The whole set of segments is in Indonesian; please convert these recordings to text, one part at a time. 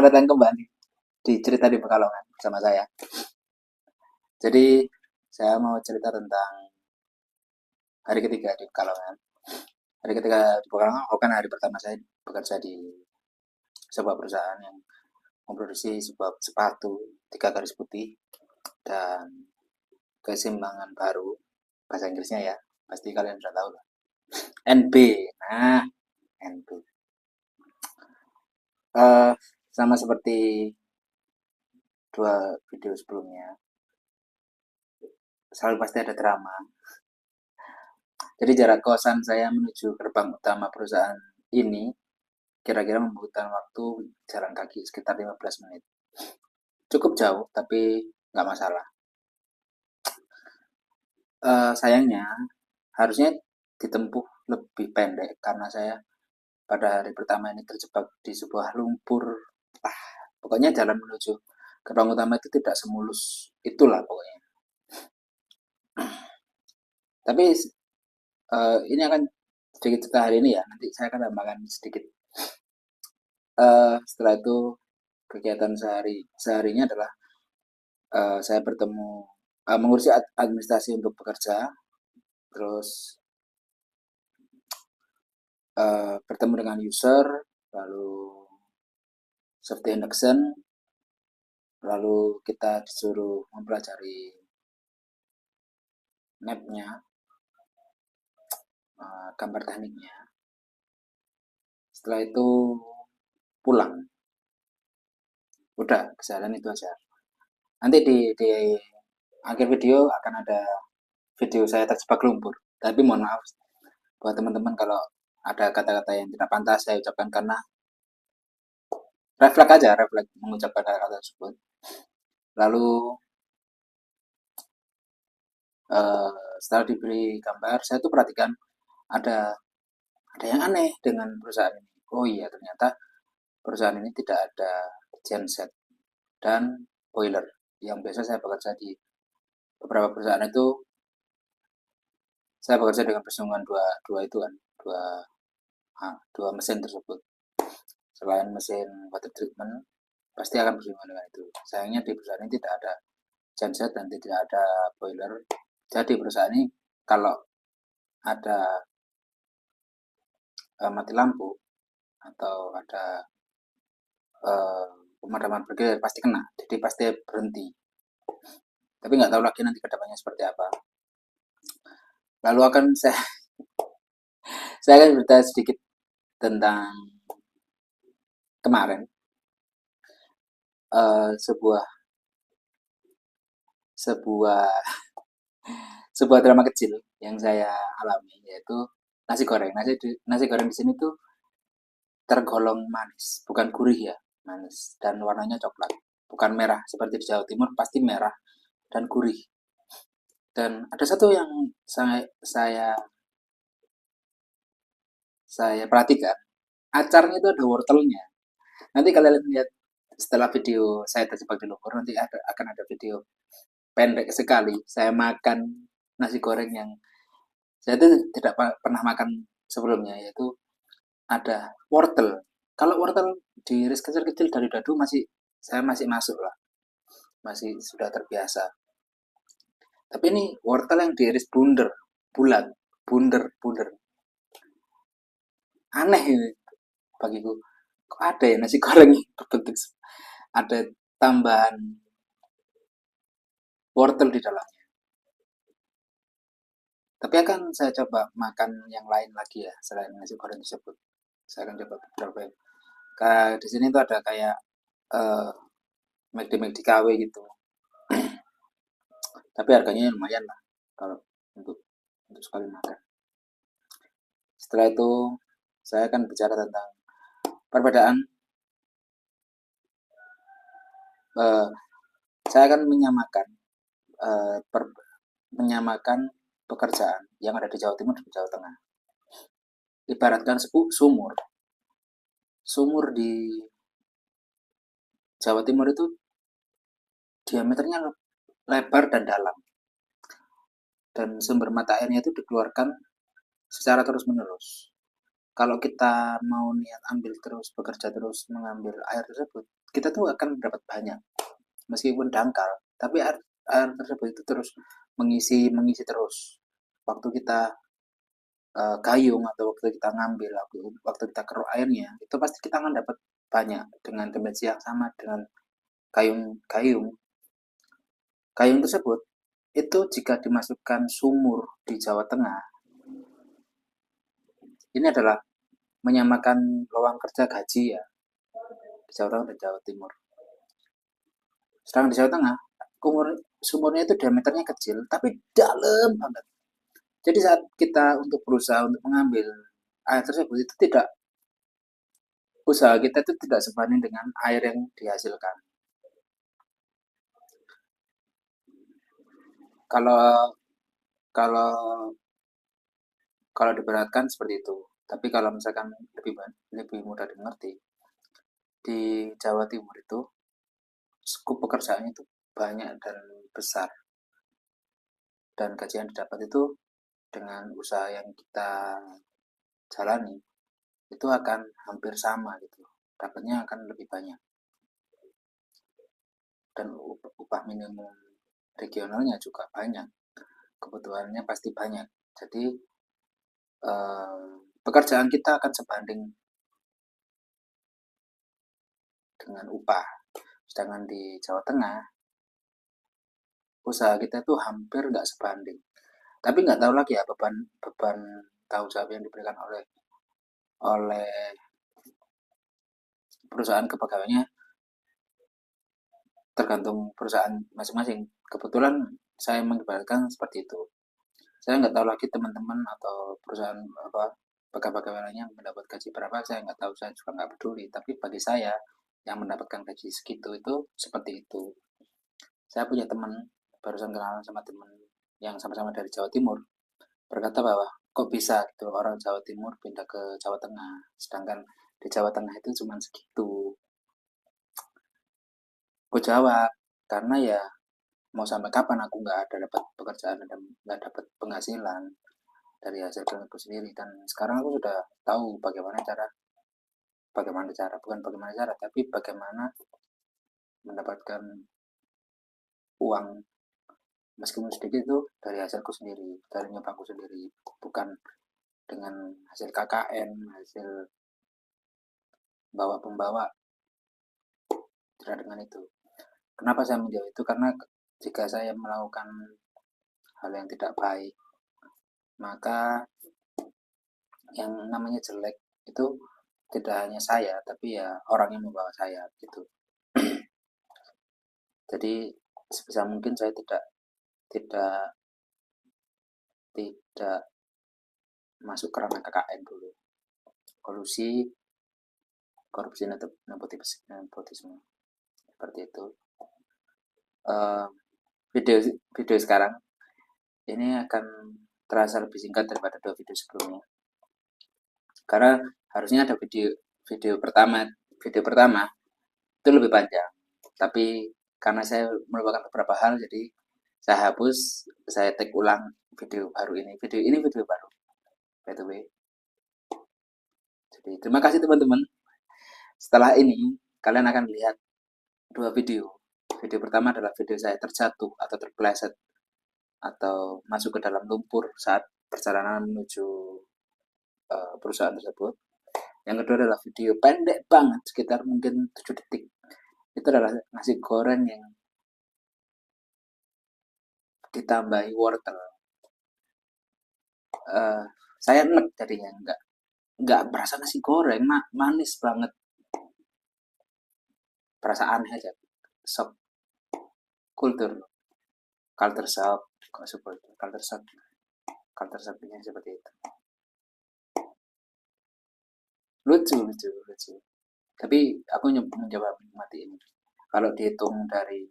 Selamat datang kembali di cerita di Pekalongan bersama saya. Jadi saya mau cerita tentang hari ketiga di Pekalongan. Hari ketiga di Pekalongan, kan hari pertama saya bekerja di sebuah perusahaan yang memproduksi sebuah sepatu 3 garis putih dan keseimbangan baru, bahasa Inggrisnya ya, pasti kalian sudah tahu lah. NB, nah NB. Eh, Sama seperti dua video sebelumnya, selalu pasti ada drama. Jadi jarak kosan saya menuju gerbang utama perusahaan ini kira-kira membutuhkan waktu jalan kaki sekitar 15 menit. Cukup jauh, tapi nggak masalah. Sayangnya, harusnya ditempuh lebih pendek karena saya pada hari pertama ini terjebak di sebuah lumpur. Pokoknya jalan menuju gerbang utama itu tidak semulus itulah pokoknya. Tapi ini akan sedikit cerita hari ini ya. Nanti saya akan tambahkan sedikit. Setelah itu kegiatan seharinya adalah saya mengurusi administrasi untuk bekerja, terus bertemu dengan user, lalu safety induction, lalu kita disuruh mempelajari map-nya, gambar tekniknya. Setelah itu pulang. Udah, kesalahan itu aja. Nanti di akhir video akan ada video saya terjebak lumpur. Tapi mohon maaf buat teman-teman kalau ada kata-kata yang tidak pantas saya ucapkan karena refleks mengucapkan kata-kata tersebut. Lalu setelah diberi gambar, saya tuh perhatikan ada ada yang aneh dengan perusahaan ini. Oh iya, ternyata perusahaan ini tidak ada genset dan boiler. Yang biasa saya bekerja di beberapa perusahaan itu, saya bekerja dengan bersinggungan dua dua itu kan, dua mesin tersebut. Selain mesin water treatment, pasti akan bersinggungan dengan itu. Sayangnya di perusahaan ini tidak ada genset dan tidak ada boiler. Jadi perusahaan ini kalau ada mati lampu atau ada eh, pemadaman bergilir pasti kena, jadi pasti berhenti. Tapi nggak tahu lagi nanti kedepannya seperti apa. Lalu akan saya akan cerita sedikit tentang kemarin sebuah sebuah sebuah drama kecil yang saya alami, yaitu nasi goreng. Nasi goreng di sini tuh tergolong manis, bukan gurih ya, manis dan warnanya coklat, bukan merah seperti di Jawa Timur, pasti merah dan gurih. Dan ada satu yang saya perhatikan, acarnya itu ada wortelnya. Nanti kalian lihat setelah video saya terjebak di lumpur, nanti akan ada video pendek sekali saya makan nasi goreng yang saya itu tidak pernah makan sebelumnya, yaitu ada wortel. Kalau wortel diiris kecil-kecil dari dadu saya masih masuk lah, masih sudah terbiasa. Tapi ini wortel yang diiris bunder, bulat, bunder, aneh ini bagiku. Kok ada ya nasi goreng berbentuk ada tambahan wortel di dalamnya. Tapi akan saya coba makan yang lain lagi ya selain nasi goreng tersebut. Saya akan coba beberapa. Di sini tuh ada kayak eh McD KW gitu. Tapi harganya lumayan lah kalau untuk sekali makan. Setelah itu saya akan bicara tentang perbedaan. eh, saya akan eh, per- menyamakan pekerjaan yang ada di Jawa Timur dan Jawa Tengah. Ibaratkan sumur. Sumur di Jawa Timur itu diameternya lebar dan dalam. Dan sumber mata airnya itu dikeluarkan secara terus-menerus. Kalau kita mau niat ambil terus, bekerja terus mengambil air tersebut, kita tuh akan dapat banyak meskipun dangkal, tapi air tersebut itu terus mengisi terus waktu kita gayung atau waktu kita ngambil, waktu kita keruk airnya, itu pasti kita akan dapat banyak dengan dimensi yang sama dengan gayung. Gayung tersebut itu jika dimasukkan sumur di Jawa Tengah, ini adalah menyamakan lowong kerja gaji ya di Jawa Tengah dan Jawa Timur. Sedangkan di Jawa Tengah, sumurnya itu diameternya kecil, tapi dalam banget. Jadi saat kita untuk berusaha untuk mengambil air tersebut itu tidak usaha kita itu tidak sebanding dengan air yang dihasilkan. Kalau kalau kalau diberatkan seperti itu. Tapi kalau misalkan lebih mudah dimengerti, di Jawa Timur itu skup pekerjaannya itu banyak dan besar, dan gaji yang didapat itu dengan usaha yang kita jalani itu akan hampir sama gitu, dapatnya akan lebih banyak, dan upah minimum regionalnya juga banyak, kebutuhannya pasti banyak. Jadi pekerjaan kita akan sebanding dengan upah. Sedangkan di Jawa Tengah usaha kita itu hampir nggak sebanding. Tapi nggak tahu lagi ya beban beban tanggung jawab yang diberikan oleh oleh perusahaan kepegawaiannya tergantung perusahaan masing-masing. Kebetulan saya mengibaratkan seperti itu. Saya nggak tahu lagi teman-teman atau perusahaan apa pegawai lainnya mendapat gaji berapa, saya nggak tahu, saya juga nggak peduli. Tapi bagi saya yang mendapatkan gaji segitu itu seperti itu. Saya punya teman, barusan kenalan sama teman yang sama-sama dari Jawa Timur, berkata bahwa kok bisa gitu orang Jawa Timur pindah ke Jawa Tengah, sedangkan di Jawa Tengah itu cuma segitu. Aku jawab, karena ya mau sampai kapan aku nggak ada dapat pekerjaan dan nggak dapat penghasilan dari hasil kerjaku sendiri. Dan sekarang aku sudah tahu bukan bagaimana cara, tapi bagaimana mendapatkan uang meskipun sedikit itu dari hasilku sendiri, dari nyobaku sendiri, bukan dengan hasil KKN, hasil bawa pembawa, tidak dengan itu. Kenapa saya menjawab itu? Karena jika saya melakukan hal yang tidak baik, maka yang namanya jelek itu tidak hanya saya, tapi ya orang yang membawa saya gitu. Jadi sebisa mungkin saya tidak tidak masuk ke ranah KKN dulu. Kolusi, korupsi, nepotisme seperti itu. Uh, video video sekarang ini akan terasa lebih singkat daripada 2 video sebelumnya, karena harusnya ada video pertama itu lebih panjang, tapi karena saya melupakan beberapa hal, jadi saya hapus, saya tag ulang video baru ini. Video baru, by the way. Jadi terima kasih teman-teman. Setelah ini kalian akan lihat 2 video. Video pertama adalah video saya terjatuh atau terpeleset atau masuk ke dalam lumpur saat perjalanan menuju perusahaan tersebut. Yang kedua adalah video pendek banget, sekitar mungkin 7 detik. Itu adalah nasi goreng yang ditambahi wortel. Saya enek jadinya, nggak berasa nasi goreng, manis banget, berasa aneh aja. Shock kultur, culture shock, culture shocknya seperti itu. Lucu. Tapi aku mencoba menikmati ini. Kalau dihitung dari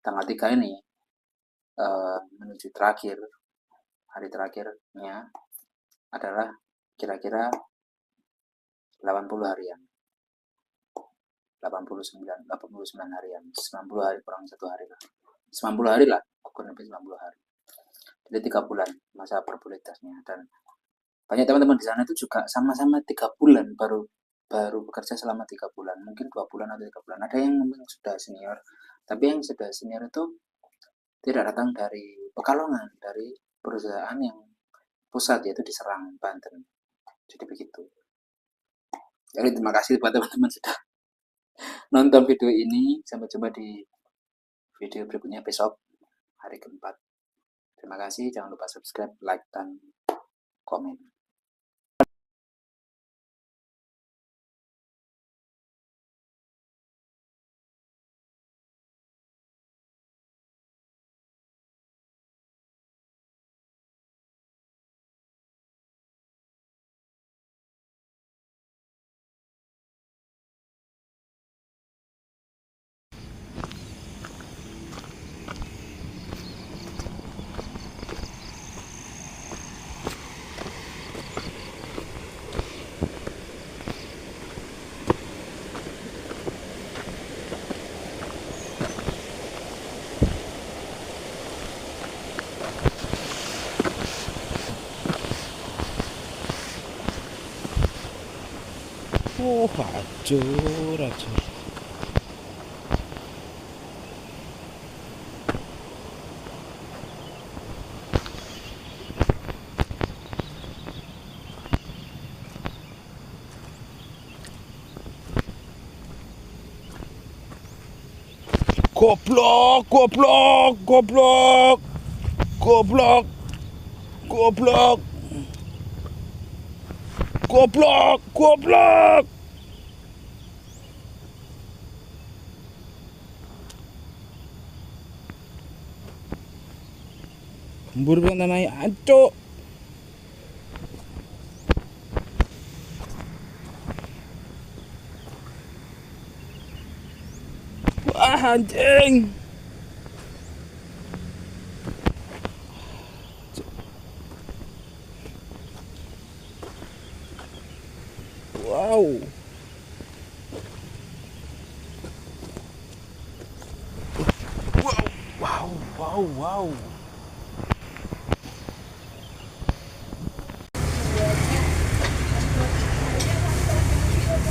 tanggal 3 ini menuju hari terakhirnya adalah kira-kira 80 harian. 89 harian. 90 hari kurang 1 hari lah. 90 hari lah, kurang lebih 90 hari. Jadi 3 bulan masa probabilitasnya, dan banyak teman-teman di sana itu juga sama-sama 3 bulan baru baru bekerja selama 3 bulan, mungkin 2 bulan atau 3 bulan. Ada yang memang sudah senior, tapi yang sudah senior itu tidak datang dari Pekalongan, dari perusahaan yang pusat, yaitu di Serang, Banten. Jadi begitu. Jadi terima kasih buat teman-teman sudah nonton video ini. Sampai jumpa di video berikutnya besok, hari keempat. Terima kasih, jangan lupa subscribe, like, dan komen. Oh, hancur, hancur. Goblok, goblok, goblok, goblok, goblok, goblok, goblok. Gembur bang tanahnya hancur. Wah, anjing. Wow. Wow, wow, wow, wow.